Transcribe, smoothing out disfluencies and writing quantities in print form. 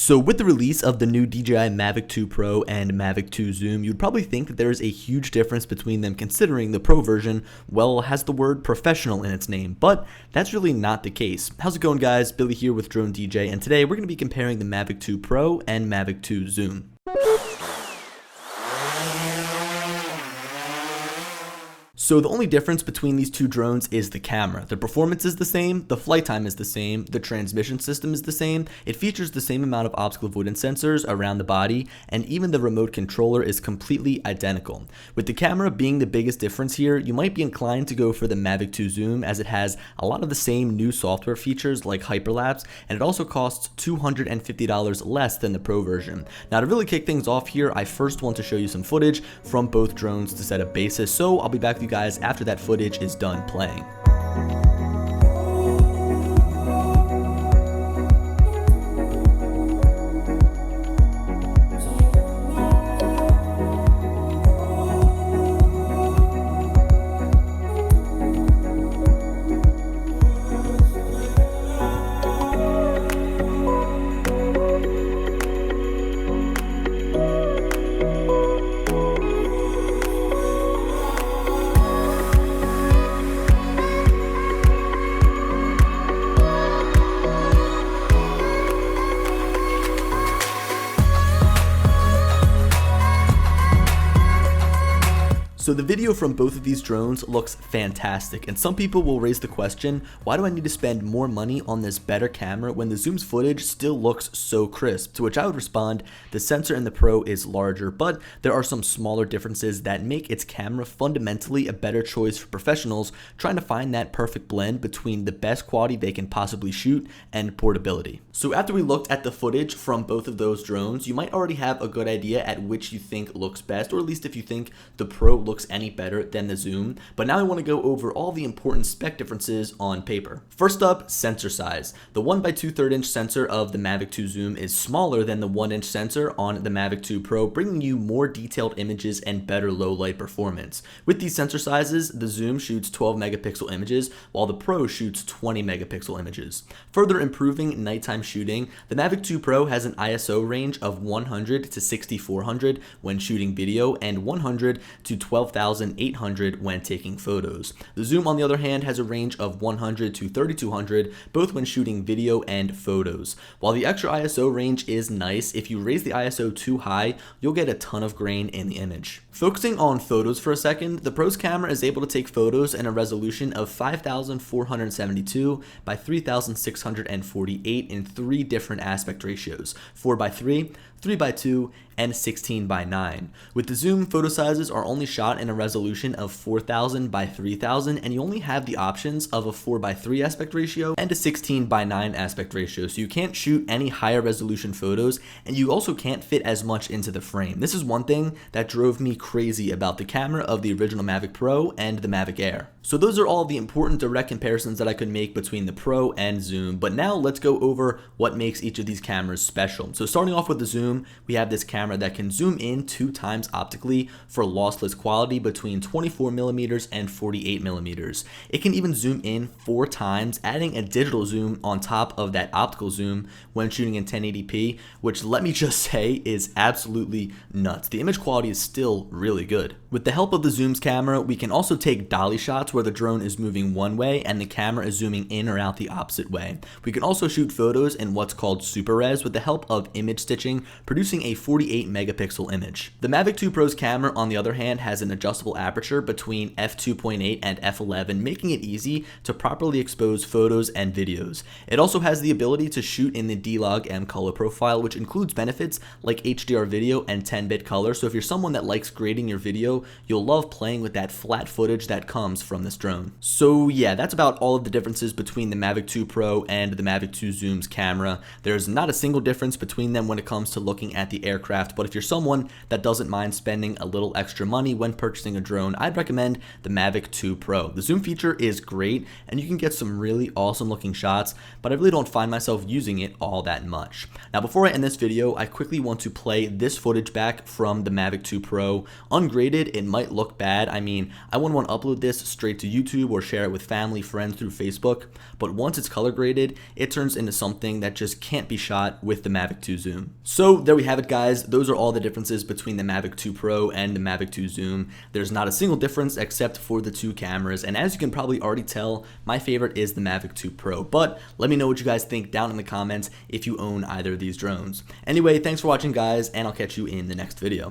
So with the release of the new DJI Mavic 2 Pro and Mavic 2 Zoom, you'd probably think that there is a huge difference between them, considering the Pro version, well, has the word professional in its name, but that's really not the case. How's it going, guys? Billy here with Drone DJ, and today we're going to be comparing the Mavic 2 Pro and Mavic 2 Zoom. So the only difference between these two drones is the camera. The performance is the same, the flight time is the same, the transmission system is the same, it features the same amount of obstacle avoidance sensors around the body, and even the remote controller is completely identical. With the camera being the biggest difference here, you might be inclined to go for the Mavic 2 Zoom, as it has a lot of the same new software features like hyperlapse, and it also costs $250 less than the Pro version. Now, to really kick things off here, I first want to show you some footage from both drones to set a basis, so I'll be back with you guys after that footage is done playing. So the video from both of these drones looks fantastic, and some people will raise the question, why do I need to spend more money on this better camera when the Zoom's footage still looks so crisp? To which I would respond, the sensor in the Pro is larger, but there are some smaller differences that make its camera fundamentally a better choice for professionals trying to find that perfect blend between the best quality they can possibly shoot and portability. So after we looked at the footage from both of those drones, you might already have a good idea at which you think looks best, or at least if you think the Pro looks any better than the Zoom. But now I want to go over all the important spec differences on paper. First up, sensor size. The 1 by 2/3 inch sensor of the Mavic 2 Zoom is smaller than the 1 inch sensor on the Mavic 2 Pro, bringing you more detailed images and better low light performance. With these sensor sizes, the Zoom shoots 12 megapixel images while the Pro shoots 20 megapixel images. Further improving nighttime shooting, the Mavic 2 Pro has an ISO range of 100 to 6400 when shooting video and 100 to 12,800 when taking photos. The Zoom, on the other hand, has a range of 100 to 3200 both when shooting video and photos. While the extra ISO range is nice, if you raise the ISO too high, you'll get a ton of grain in the image. Focusing on photos for a second, the Pro's camera is able to take photos in a resolution of 5472 by 3648 in 3 different aspect ratios: 4:3, 3:2, and 16:9. With the Zoom, photo sizes are only shot in a resolution of 4000 by 3000, and you only have the options of a 4:3 aspect ratio and a 16:9 aspect ratio, so you can't shoot any higher resolution photos, and you also can't fit as much into the frame. This is one thing that drove me crazy about the camera of the original Mavic Pro and the Mavic Air. So those are all the important direct comparisons that I could make between the Pro and Zoom, but now let's go over what makes each of these cameras special. So starting off with the Zoom, we have this camera that can zoom in 2 times optically for lossless quality between 24mm and 48mm. It can even zoom in 4 times, adding a digital zoom on top of that optical zoom when shooting in 1080p, which, let me just say, is absolutely nuts. The image quality is still really good. With the help of the Zoom's camera, we can also take dolly shots where the drone is moving one way and the camera is zooming in or out the opposite way. We can also shoot photos in what's called super res with the help of image stitching, producing a 48 megapixel image. The Mavic 2 Pro's camera, on the other hand, has an adjustable aperture between f2.8 and f11, making it easy to properly expose photos and videos. It also has the ability to shoot in the D-Log-M color profile, which includes benefits like HDR video and 10-bit color, so if you're someone that likes grading your video, you'll love playing with that flat footage that comes from this drone. So yeah, that's about all of the differences between the Mavic 2 Pro and the Mavic 2 Zoom's camera. There's not a single difference between them when it comes to looking at the aircraft, but if you're someone that doesn't mind spending a little extra money when purchasing a drone, I'd recommend the Mavic 2 Pro. The zoom feature is great and you can get some really awesome looking shots, but I really don't find myself using it all that much. Now before I end this video, I quickly want to play this footage back from the Mavic 2 Pro. Ungraded, it might look bad. I mean, I wouldn't want to upload this straight to YouTube or share it with family, friends through Facebook, but once it's color graded, it turns into something that just can't be shot with the Mavic 2 zoom. So there we have it, guys. Those are all the differences between the Mavic 2 Pro and the Mavic 2 zoom. There's not a single difference except for the two cameras, and as you can probably already tell, my favorite is the Mavic 2 Pro, but let me know what you guys think down in the comments if you own either of these drones. Anyway, thanks for watching, guys, and I'll catch you in the next video.